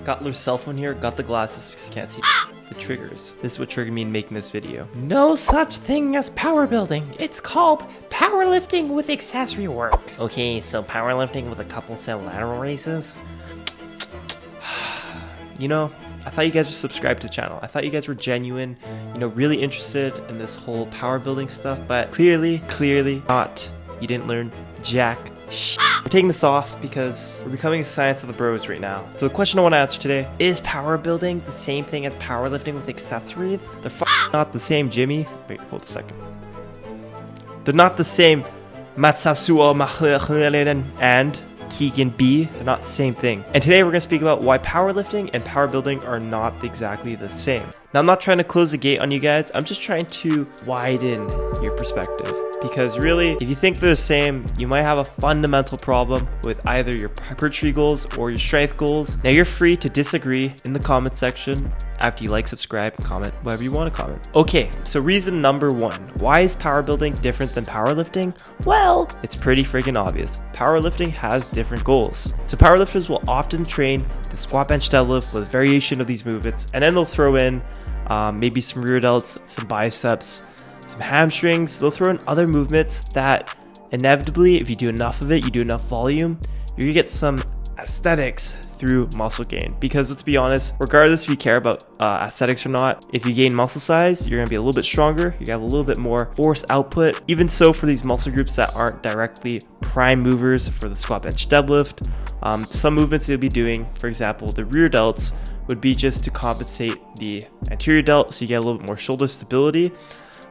Got your cell phone here, got the glasses because you can't see the triggers. This is what triggered me in making this video. No such thing as power building. It's called powerlifting with accessory work. Okay, so powerlifting with a couple set lateral raises? You know, I thought you guys were subscribed to the channel. I thought you guys were genuine, you know, really interested in this whole power building stuff, but clearly not. You didn't learn jack shit. We're taking this off because we're becoming a science of the bros right now. So the question I want to answer today, is power building the same thing as powerlifting with accessories? They're not the same, Jimmy. Wait, hold a second. They're not the same, Matsasuo and Keegan B. They're not the same thing. And today we're going to speak about why powerlifting and power building are not exactly the same. Now, I'm not trying to close the gate on you guys. I'm just trying to widen your perspective. Because really, if you think they're the same, you might have a fundamental problem with either your hypertrophy goals or your strength goals. Now, you're free to disagree in the comment section after you like, subscribe, comment, whatever you want to comment. Okay, so reason number one. Why is power building different than powerlifting? Well, it's pretty freaking obvious. Powerlifting has different goals. So powerlifters will often train the squat, bench, deadlift with variation of these movements, and then they'll throw in maybe some rear delts, some biceps, some hamstrings. They'll throw in other movements that inevitably, if you do enough of it, you do enough volume, you're gonna get some aesthetics through muscle gain. Because let's be honest, regardless if you care about aesthetics or not, if you gain muscle size, you're gonna be a little bit stronger, you have a little bit more force output. Even so, for these muscle groups that aren't directly prime movers for the squat, bench, deadlift, some movements you'll be doing, for example, the rear delts would be just to compensate the anterior delt, so you get a little bit more shoulder stability,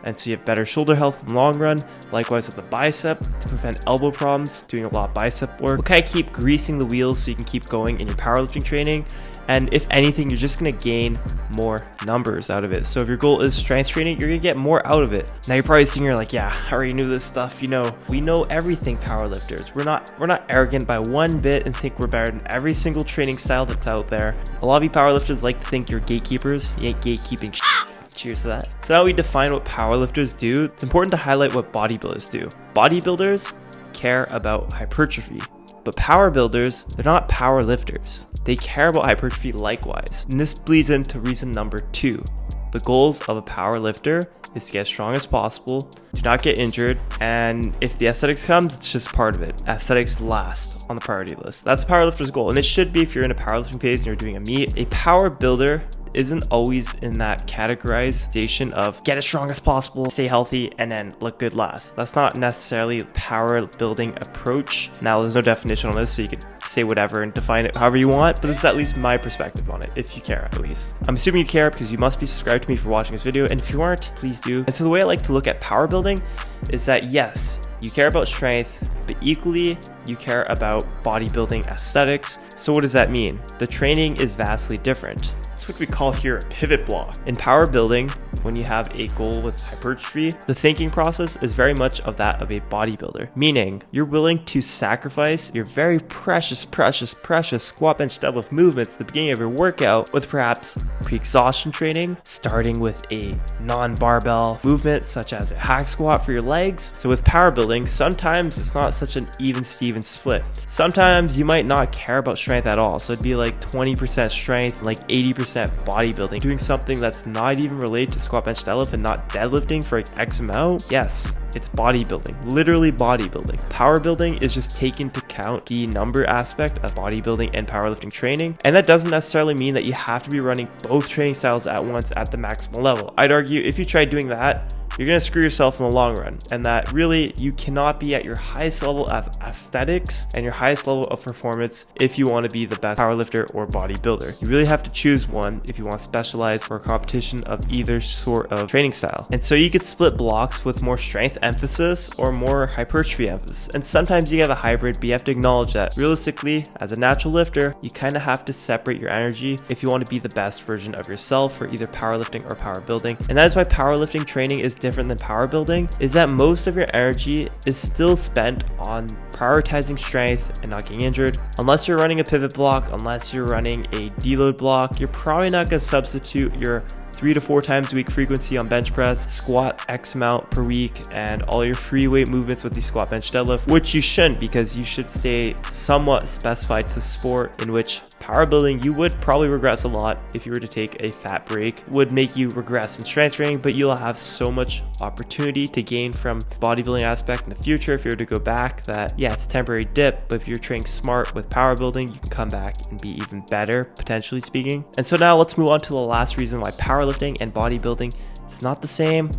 and so you have better shoulder health in the long run. Likewise with the bicep, to prevent elbow problems, doing a lot of bicep work. We'll kind of keep greasing the wheels so you can keep going in your powerlifting training. And if anything, you're just gonna gain more numbers out of it. So if your goal is strength training, you're gonna get more out of it. Now you're probably sitting here like, yeah, I already knew this stuff. You know, we know everything, powerlifters. We're not arrogant by one bit and think we're better than every single training style that's out there. A lot of you powerlifters like to think you're gatekeepers. You ain't gatekeeping shit. Cheers to that. So now we define what powerlifters do. It's important to highlight what bodybuilders do. Bodybuilders care about hypertrophy, but power builders, they're not power lifters. They care about hypertrophy likewise. And this bleeds into reason number two. The goals of a power lifter is to get as strong as possible, to not get injured, and if the aesthetics comes, it's just part of it. Aesthetics last on the priority list. That's a powerlifter's goal, and it should be if you're in a powerlifting phase and you're doing a meet. A power builder isn't always in that categorization of get as strong as possible, stay healthy, and then look good last. That's not necessarily power building approach. Now, there's no definition on this, so you could say whatever and define it however you want, but this is at least my perspective on it, if you care at least. I'm assuming you care because you must be subscribed to me for watching this video, and if you aren't, please do. And so the way I like to look at power building is that yes, you care about strength, but equally you care about bodybuilding aesthetics. So what does that mean? The training is vastly different. It's what we call here a pivot block. In power building, when you have a goal with hypertrophy, the thinking process is very much of that of a bodybuilder, meaning you're willing to sacrifice your very precious squat, bench, deadlift movements at the beginning of your workout with perhaps pre-exhaustion training, starting with a non-barbell movement such as a hack squat for your legs. So with power building, sometimes it's not such an even Steven split. Sometimes you might not care about strength at all. So it'd be like 20% strength, like 80% bodybuilding, doing something that's not even related to squat, bench, deadlift and not deadlifting for like X amount. Yes, it's bodybuilding, literally bodybuilding. Power building is just taking into account the number aspect of bodybuilding and powerlifting training. And that doesn't necessarily mean that you have to be running both training styles at once at the maximal level. I'd argue if you try doing that, you're going to screw yourself in the long run, and that really you cannot be at your highest level of aesthetics and your highest level of performance if you want to be the best powerlifter or bodybuilder. You really have to choose one if you want to specialize for a competition of either sort of training style. And so you could split blocks with more strength emphasis or more hypertrophy emphasis, and sometimes you have a hybrid, but you have to acknowledge that realistically as a natural lifter, you kind of have to separate your energy if you want to be the best version of yourself for either powerlifting or power building. And that is why powerlifting training is different than power building, is that most of your energy is still spent on prioritizing strength and not getting injured. Unless you're running a pivot block, unless you're running a deload block, you're probably not going to substitute your 3 to 4 times a week frequency on bench press, squat X amount per week, and all your free weight movements with the squat, bench, deadlift, which you shouldn't, because you should stay somewhat specified to sport in which Power building, you would probably regress a lot if you were to take a fat break. It would make you regress in strength training, but you'll have so much opportunity to gain from the bodybuilding aspect in the future if you were to go back. That, yeah, it's a temporary dip, but if you're training smart with power building, you can come back and be even better, potentially speaking. And so now let's move on to the last reason why powerlifting and bodybuilding is not the same.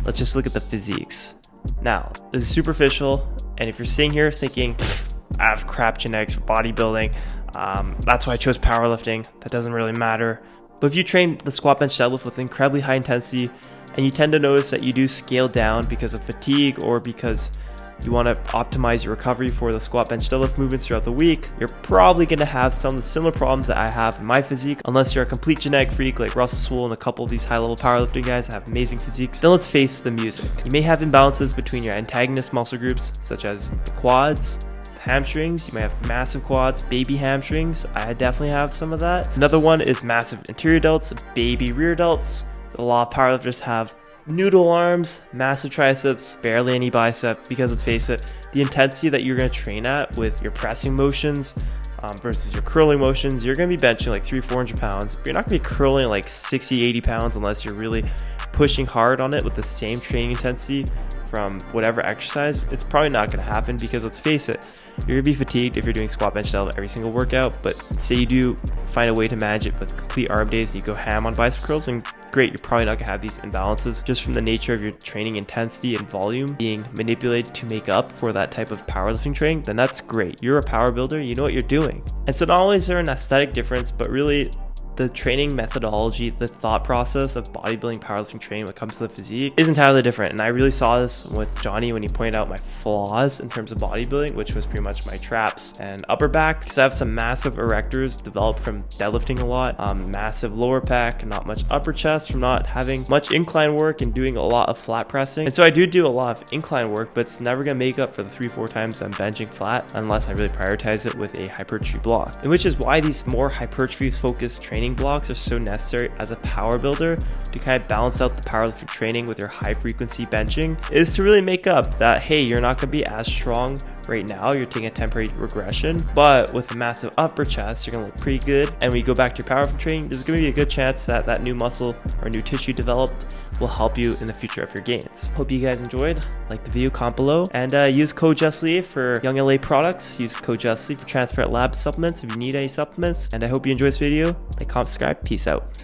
Let's just look at the physiques. Now, this is superficial, and if you're sitting here thinking, I have crap genetics for bodybuilding, that's why I chose powerlifting, that doesn't really matter. But if you train the squat, bench, deadlift with incredibly high intensity, and you tend to notice that you do scale down because of fatigue or because you want to optimize your recovery for the squat, bench, deadlift movements throughout the week, you're probably going to have some of the similar problems that I have in my physique, unless you're a complete genetic freak like Russell Swoll and a couple of these high-level powerlifting guys that have amazing physiques. Then let's face the music. You may have imbalances between your antagonist muscle groups, such as the quads, hamstrings. You may have massive quads, baby hamstrings. I definitely have some of that. Another one is massive anterior delts, baby rear delts. A lot of powerlifters have noodle arms, massive triceps, barely any bicep, because let's face it, the intensity that you're going to train at with your pressing motions versus your curling motions, you're going to be benching like 300-400 pounds. You're not going to be curling like 60-80 pounds unless you're really pushing hard on it with the same training intensity from whatever exercise. It's probably not going to happen, because let's face it, you're going to be fatigued if you're doing squat, bench, deadlift every single workout. But say you do find a way to manage it with complete arm days and you go ham on bicep curls, and great, you're probably not going to have these imbalances just from the nature of your training intensity and volume being manipulated to make up for that type of powerlifting training. Then that's great. You're a power builder, you know what you're doing. And so not only is there an aesthetic difference, but really the training methodology, the thought process of bodybuilding, powerlifting training when it comes to the physique is entirely different. And I really saw this with Johnny when he pointed out my flaws in terms of bodybuilding, which was pretty much my traps and upper back, because I have some massive erectors developed from deadlifting a lot, massive lower back, not much upper chest from not having much incline work and doing a lot of flat pressing. And so I do a lot of incline work, but it's never going to make up for the 3-4 times I'm benching flat unless I really prioritize it with a hypertrophy block. And which is why these more hypertrophy focused training blocks are so necessary as a power builder to kind of balance out the powerlifting training with your high frequency benching, is to really make up that, hey, you're not going to be as strong right now, you're taking a temporary regression, but with a massive upper chest, you're going to look pretty good. And when you go back to your powerlifting training, there's going to be a good chance that that new muscle or new tissue developed will help you in the future of your gains. Hope you guys enjoyed. Like the video, comment below, and use code JustLeaf for Young LA products. Use code JustLeaf for Transparent Lab supplements if you need any supplements. And I hope you enjoyed this video. Like, comment, subscribe. Peace out.